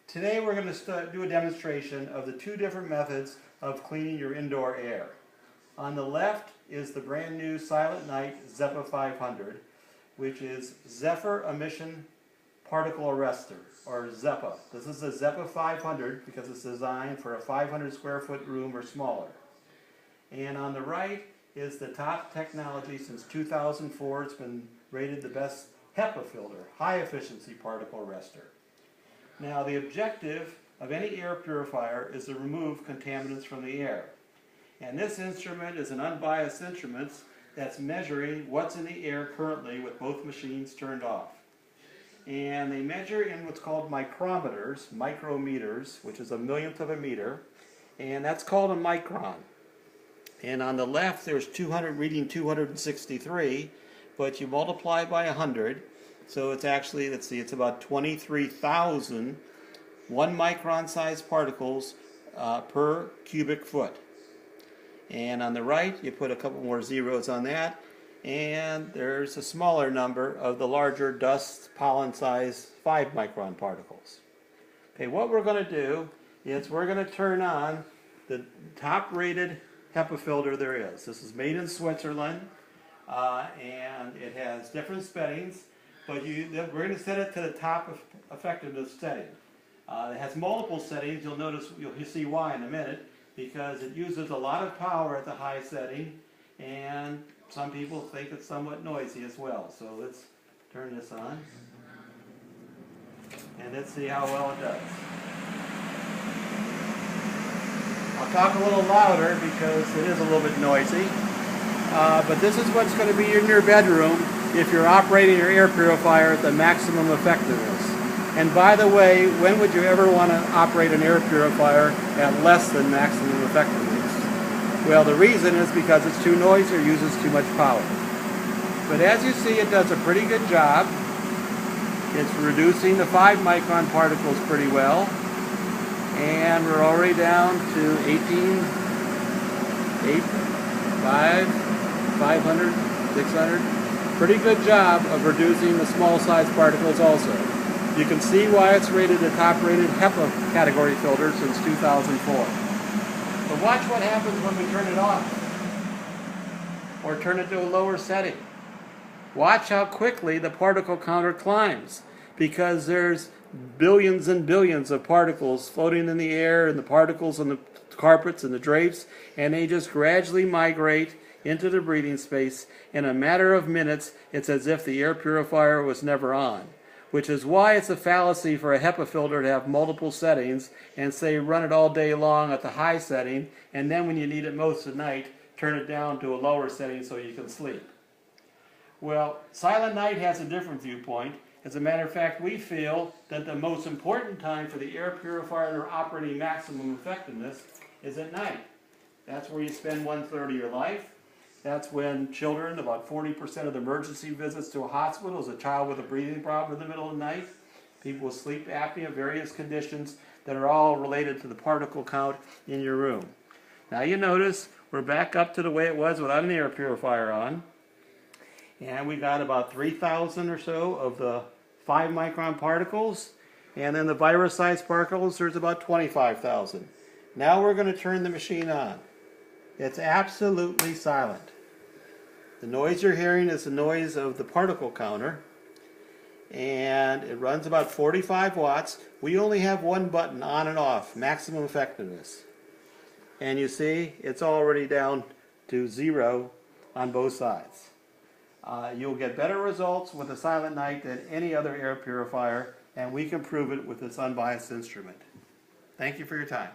Today we're going to do a demonstration of the two different methods of cleaning your indoor air. On the left is the brand new Silent Night ZEPA 500, which is Zephyr Emission Particle Arrestor, or ZEPA. This is a ZEPA 500 because it's designed for a 500 square foot room or smaller. And on the right is the top technology since 2004. It's been rated the best HEPA filter, high efficiency particle arrestor. Now the objective of any air purifier is to remove contaminants from the air. And this instrument is an unbiased instrument that's measuring what's in the air currently with both machines turned off. And they measure in what's called micrometers, micrometers, which is a millionth of a meter, and that's called a micron. And on the left there's 200 reading 263, but you multiply by 100, so it's actually, let's see, it's about 23,000 1 micron sized particles per cubic foot. And on the right you put a couple more zeros on that, and there's a smaller number of the larger dust pollen size 5 micron particles. Okay, what we're going to do is we're going to turn on the top rated HEPA filter there is. This is made in Switzerland, and it has different settings, but we're going to set it to the top effectiveness setting. It has multiple settings. You'll notice, you'll see why in a minute, because it uses a lot of power at the high setting, and some people think it's somewhat noisy as well. So let's turn this on, and let's see how well it does. I'll talk a little louder because it is a little bit noisy, but this is what's going to be in your bedroom if you're operating your air purifier at the maximum effectiveness. And by the way, when would you ever want to operate an air purifier at less than maximum effectiveness? Well, the reason is because it's too noisy or uses too much power. But as you see, it does a pretty good job. It's reducing the 5 micron particles pretty well. And we're already down to 500, 600. Pretty good job of reducing the small size particles also. You can see why it's rated the top rated HEPA category filter since 2004. But watch what happens when we turn it off, or turn it to a lower setting. Watch how quickly the particle counter climbs, because there's billions and billions of particles floating in the air, and the particles on the carpets and the drapes, and they just gradually migrate into the breathing space. In a matter of minutes, it's as if the air purifier was never on. Which is why it's a fallacy for a HEPA filter to have multiple settings and say run it all day long at the high setting, and then when you need it most at night, turn it down to a lower setting so you can sleep. Well, Silent Night has a different viewpoint. As a matter of fact, we feel that the most important time for the air purifier operating maximum effectiveness is at night. That's where you spend 1/3 of your life. That's when children, about 40% of the emergency visits to a hospital is a child with a breathing problem in the middle of the night. People with sleep apnea, various conditions that are all related to the particle count in your room. Now you notice we're back up to the way it was without an air purifier on. And we got about 3,000 or so of the 5 micron particles. And then the virus-sized particles, there's about 25,000. Now we're going to turn the machine on. It's absolutely silent. The noise you're hearing is the noise of the particle counter, and it runs about 45 watts. We only have one button, on and off, maximum effectiveness. And you see, it's already down to 0 on both sides. You'll get better results with a Silent Night than any other air purifier, and we can prove it with this unbiased instrument. Thank you for your time.